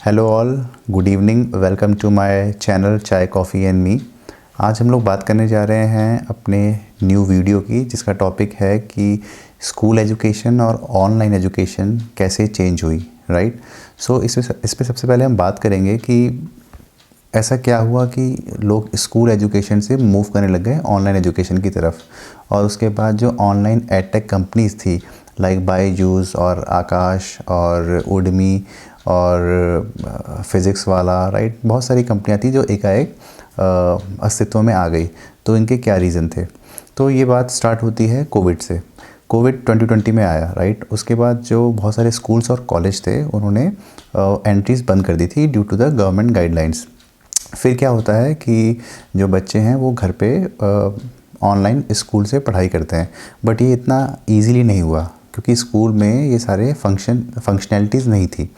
Hello all, good evening, welcome to my channel chai coffee and me. आज हम लोग बात करने जा रहे हैं अपने न्यू वीडियो की, जिसका टॉपिक है कि स्कूल एजुकेशन और ऑनलाइन एजुकेशन कैसे चेंज हुई, राइट। सो इस पे सबसे पहले हम बात करेंगे कि ऐसा क्या हुआ कि लोग स्कूल एजुकेशन से मूव करने लग गए ऑनलाइन एजुकेशन की तरफ। और उसके बाद जो ऑनलाइन एडटेक कंपनीज़ थी लाइक बायजूस और आकाश और उडमी और फिज़िक्स वाला, राइट, बहुत सारी कंपनियां थी जो एकाएक अस्तित्व में आ गई। तो इनके क्या रीज़न थे? तो ये बात स्टार्ट होती है कोविड से। कोविड 2020 में आया, राइट। उसके बाद जो बहुत सारे स्कूल्स और कॉलेज थे उन्होंने एंट्रीज़ बंद कर दी थी due to the government guidelines. फिर क्या होता है कि जो बच्चे हैं वो घर पे ऑनलाइन स्कूल से पढ़ाई करते हैं, बट ये इतना इजीली नहीं हुआ क्योंकि स्कूल में ये सारे फंक्शनैलिटीज़ नहीं थी।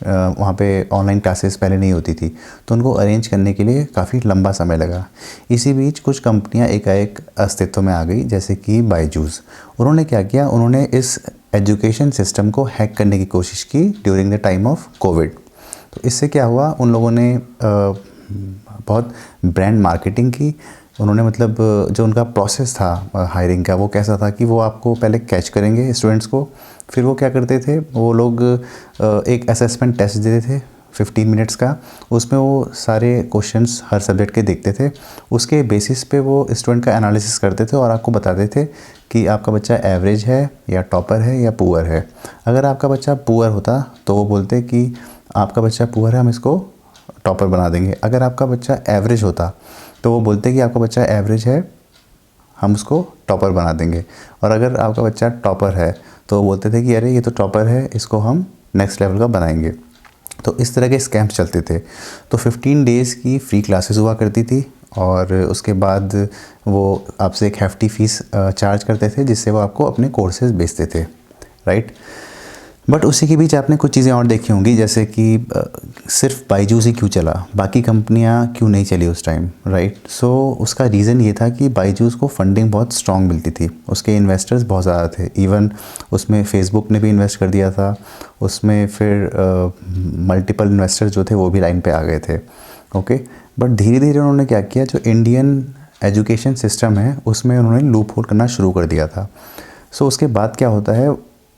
वहाँ पे ऑनलाइन क्लासेस पहले नहीं होती थी, तो उनको अरेंज करने के लिए काफ़ी लंबा समय लगा। इसी बीच कुछ कंपनियाँ एकाएक अस्तित्व में आ गई, जैसे कि बायजूस। उन्होंने क्या किया, उन्होंने इस एजुकेशन सिस्टम को हैक करने की कोशिश की during the time of Covid. तो इससे क्या हुआ, उन लोगों ने बहुत ब्रांड मार्केटिंग की। उन्होंने मतलब जो उनका प्रोसेस था हायरिंग का, वो कैसा था कि वो आपको पहले कैच करेंगे स्टूडेंट्स को, फिर वो क्या करते थे, वो लोग एक असेसमेंट टेस्ट देते थे 15 मिनट्स का। उसमें वो सारे क्वेश्चंस हर सब्जेक्ट के देखते थे। उसके बेसिस पे वो स्टूडेंट का एनालिसिस करते थे और आपको बताते थे कि आपका बच्चा एवरेज है या टॉपर है या पुअर है। अगर आपका बच्चा पुअर होता तो वो बोलते कि आपका बच्चा पुअर है, हम इसको टॉपर बना देंगे। अगर आपका बच्चा एवरेज होता तो वो बोलते कि आपका बच्चा एवरेज है, हम उसको टॉपर बना देंगे। और अगर आपका बच्चा टॉपर है तो वो बोलते थे कि अरे ये तो टॉपर है, इसको हम नेक्स्ट लेवल का बनाएंगे। तो इस तरह के स्कैम्स चलते थे। तो 15 डेज़ की फ्री क्लासेस हुआ करती थी और उसके बाद वो आपसे एक हेफ्टी फ़ीस चार्ज करते थे, जिससे वो आपको अपने कोर्सेज बेचते थे, राइट। बट उसी के बीच आपने कुछ चीज़ें और देखी होंगी, जैसे कि सिर्फ बायजूस ही क्यों चला, बाकी कंपनियां क्यों नहीं चली उस टाइम, राइट। सो उसका रीज़न ये था कि बायजूस को फंडिंग बहुत स्ट्रॉन्ग मिलती थी, उसके इन्वेस्टर्स बहुत ज़्यादा थे। इवन उसमें फेसबुक ने भी इन्वेस्ट कर दिया था, उसमें फिर मल्टीपल इन्वेस्टर्स जो थे वो भी लाइन पे आ गए थे, ओके। बट धीरे धीरे उन्होंने क्या किया, जो इंडियन एजुकेशन सिस्टम है उसमें उन्होंने लूप होल करना शुरू कर दिया था। सो उसके बाद क्या होता है,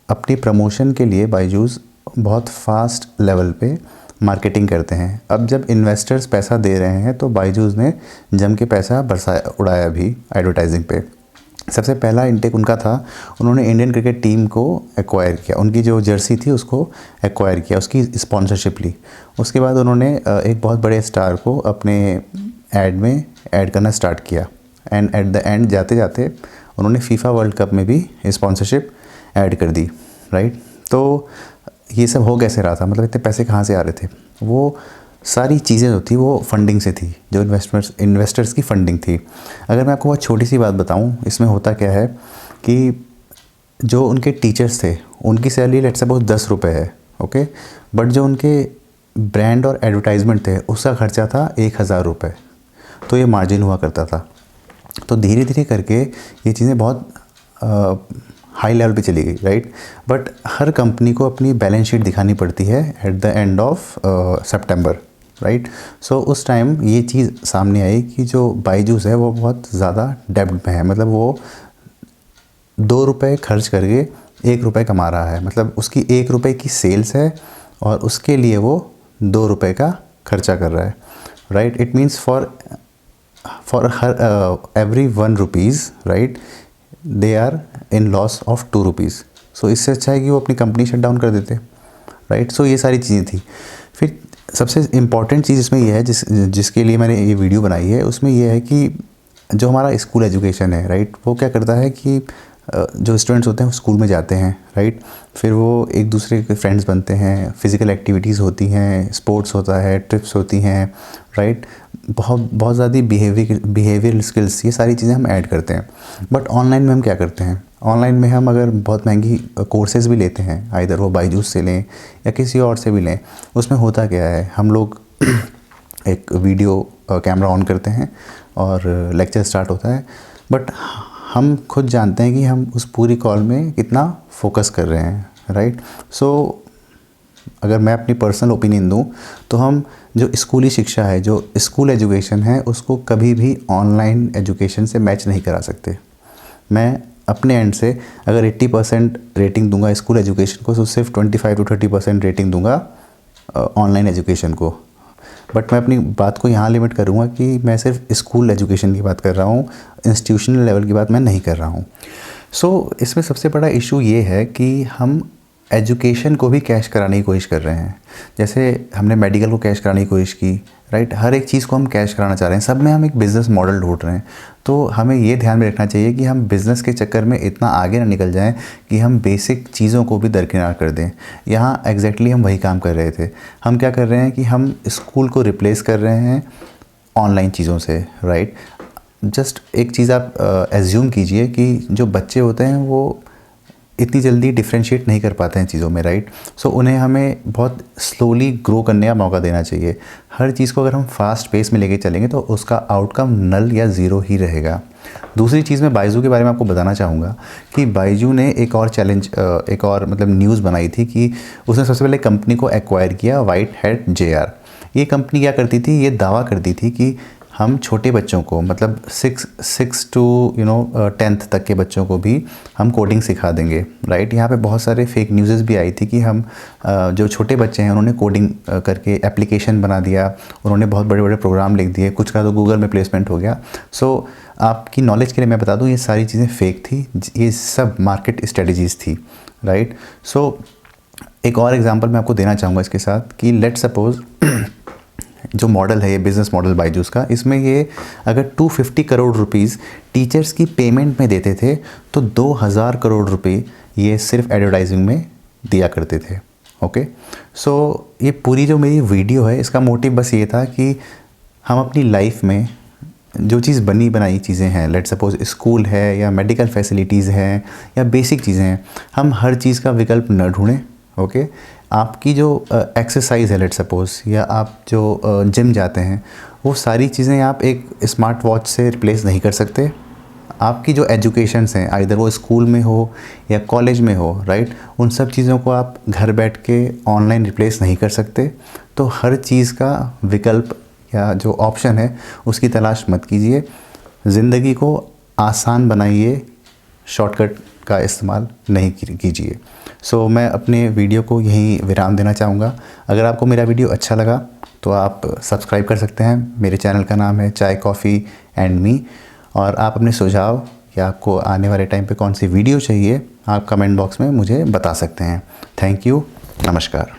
अपनी प्रमोशन के लिए बायजूस बहुत फास्ट लेवल पे मार्केटिंग करते हैं। अब जब इन्वेस्टर्स पैसा दे रहे हैं तो बायजूस ने जम के पैसा बरसाया, उड़ाया भी एडवर्टाइजिंग पे। सबसे पहला इनटेक उनका था, उन्होंने इंडियन क्रिकेट टीम को एक्वायर किया, उनकी जो जर्सी थी उसको एक्वायर किया, उसकी स्पॉन्सरशिप ली। उसके बाद उन्होंने एक बहुत बड़े स्टार को अपने ऐड में ऐड करना स्टार्ट किया। एंड एट द एंड जाते जाते उन्होंने फीफा वर्ल्ड कप में भी स्पॉन्सरशिप ऐड कर दी, राइट। तो ये सब हो कैसे रहा था, मतलब इतने पैसे कहाँ से आ रहे थे? वो सारी चीज़ें जो थी वो फंडिंग से थी, जो इन्वेस्टर्स की फंडिंग थी। अगर मैं आपको बहुत छोटी सी बात बताऊं, इसमें होता क्या है कि जो उनके टीचर्स थे उनकी सैलरी लेट्स सपोज 10 रुपये है, ओके। बट जो उनके ब्रांड और एडवर्टाइजमेंट थे उसका खर्चा था 1000 रुपये। तो ये मार्जिन हुआ करता था। तो धीरे धीरे करके ये चीज़ें बहुत हाई लेवल पे चली गई, राइट। बट हर कंपनी को अपनी बैलेंस शीट दिखानी पड़ती है at the end of September, right. So उस टाइम ये चीज़ सामने आई कि जो बायजूस है वो बहुत ज़्यादा डेब्ट में है। मतलब वो 2 रुपये खर्च करके 1 रुपये कमा रहा है। मतलब उसकी 1 रुपये की सेल्स है और उसके लिए वो 2 रुपये का खर्चा कर रहा है, राइट। इट मीन्स फॉर हर every 1 rupees, right, they are in loss of 2 rupees. So इससे अच्छा है कि वो अपनी कंपनी शट डाउन कर देते, राइट। सो ये सारी चीज़ें थी। फिर सबसे इम्पॉर्टेंट चीज़ इसमें यह है, जिसके लिए मैंने ये वीडियो बनाई है, उसमें यह है कि जो हमारा स्कूल एजुकेशन है, राइट, वो क्या करता है कि जो स्टूडेंट्स होते हैं वो स्कूल में जाते हैं, राइट। फिर वो एक दूसरे के फ्रेंड्स बनते हैं, फिज़िकल एक्टिविटीज़ होती हैं, स्पोर्ट्स होता है, ट्रिप्स होती हैं, राइट। बहुत ज़्यादा बिहेवियरल स्किल्स, ये सारी चीज़ें हम ऐड करते हैं। बट ऑनलाइन में हम क्या करते हैं, ऑनलाइन में हम अगर बहुत महंगी कोर्सेज भी लेते हैं, आइदर वो बायजूस से लें या किसी और से भी लें, उसमें होता क्या है, हम लोग एक वीडियो कैमरा ऑन करते हैं और लेक्चर स्टार्ट होता है, बट हम खुद जानते हैं कि हम उस पूरी कॉल में कितना फोकस कर रहे हैं, राइट। सो अगर मैं अपनी पर्सनल ओपिनियन दूं तो हम जो स्कूली शिक्षा है, जो स्कूल एजुकेशन है, उसको कभी भी ऑनलाइन एजुकेशन से मैच नहीं करा सकते। मैं अपने एंड से अगर 80% रेटिंग दूंगा स्कूल एजुकेशन को, तो सिर्फ 25 to 30% रेटिंग दूंगा ऑनलाइन एजुकेशन को। बट मैं अपनी बात को यहाँ लिमिट करूँगा कि मैं सिर्फ स्कूल एजुकेशन की बात कर रहा हूँ, इंस्टीट्यूशनल लेवल की बात मैं नहीं कर रहा हूँ। सो इसमें सबसे बड़ा इशू ये है कि हम एजुकेशन को भी कैश कराने की कोशिश कर रहे हैं। जैसे हमने मेडिकल को कैश कराने की कोशिश की, राइट। हर एक चीज़ को हम कैश कराना चाह रहे हैं, सब में हम एक बिज़नेस मॉडल ढूंढ रहे हैं। तो हमें ये ध्यान में रखना चाहिए कि हम बिज़नेस के चक्कर में इतना आगे ना निकल जाएं कि हम बेसिक चीज़ों को भी दरकिनार कर दें। यहाँ एग्जैक्टली हम वही काम कर रहे थे। हम क्या कर रहे हैं कि हम स्कूल को रिप्लेस कर रहे हैं ऑनलाइन चीज़ों से, राइट। जस्ट एक चीज़ आप एज्यूम कीजिए कि जो बच्चे होते हैं वो इतनी जल्दी डिफ्रेंशिएट नहीं कर पाते हैं चीज़ों में, राइट। सो उन्हें हमें बहुत स्लोली ग्रो करने का मौका देना चाहिए। हर चीज़ को अगर हम फास्ट पेस में लेके चलेंगे तो उसका आउटकम नल या ज़ीरो ही रहेगा। दूसरी चीज़ मैं बायजू के बारे में आपको बताना चाहूँगा कि बायजू ने एक और चैलेंज, एक और मतलब न्यूज़ बनाई थी कि उसने सबसे पहले कंपनी को एक्वायर किया, व्हाइट हैट JR। ये कंपनी क्या करती थी, ये दावा करती थी कि हम छोटे बच्चों को, मतलब 6 to 10th तक के बच्चों को भी हम कोडिंग सिखा देंगे, राइट। यहाँ पे बहुत सारे फेक न्यूज़ भी आई थी कि हम जो छोटे बच्चे हैं उन्होंने कोडिंग करके एप्लीकेशन बना दिया, उन्होंने बहुत बड़े बड़े प्रोग्राम लिख दिए, कुछ का तो गूगल में प्लेसमेंट हो गया। सो आपकी नॉलेज के लिए मैं बता दूँ, ये सारी चीज़ें फेक थी, ये सब मार्केट स्ट्रेटजीज़ थी, राइट। सो एक और एग्जांपल मैं आपको देना चाहूँगा इसके साथ कि लेट सपोज़ जो मॉडल है, ये बिज़नेस मॉडल बायजूस का, इसमें ये अगर 250 करोड़ रुपीज़ टीचर्स की पेमेंट में देते थे तो 2000 करोड़ रुपए ये सिर्फ एडवर्टाइजिंग में दिया करते थे। ओके, सो ये पूरी जो मेरी वीडियो है इसका मोटिव बस ये था कि हम अपनी लाइफ में जो चीज़ बनी बनाई चीज़ें हैं, लेट सपोज स्कूल है या मेडिकल फैसिलिटीज़ हैं या बेसिक चीज़ें हैं, हम हर चीज़ का विकल्प न ढूंढें। ओके, आपकी जो एक्सरसाइज है, लेट सपोज, या आप जो जिम जाते हैं, वो सारी चीज़ें आप एक स्मार्ट वॉच से रिप्लेस नहीं कर सकते। आपकी जो एजुकेशंस हैं, आइदर वो स्कूल में हो या कॉलेज में हो, राइट, उन सब चीज़ों को आप घर बैठ के ऑनलाइन रिप्लेस नहीं कर सकते। तो हर चीज़ का विकल्प या जो ऑप्शन है उसकी तलाश मत कीजिए, ज़िंदगी को आसान बनाइए, शॉर्टकट का इस्तेमाल नहीं कीजिए। सो मैं अपने वीडियो को यहीं विराम देना चाहूँगा। अगर आपको मेरा वीडियो अच्छा लगा तो आप सब्सक्राइब कर सकते हैं। मेरे चैनल का नाम है चाय कॉफ़ी एंड मी। और आप अपने सुझाव या आपको आने वाले टाइम पे कौन सी वीडियो चाहिए, आप कमेंट बॉक्स में मुझे बता सकते हैं। थैंक यू, नमस्कार।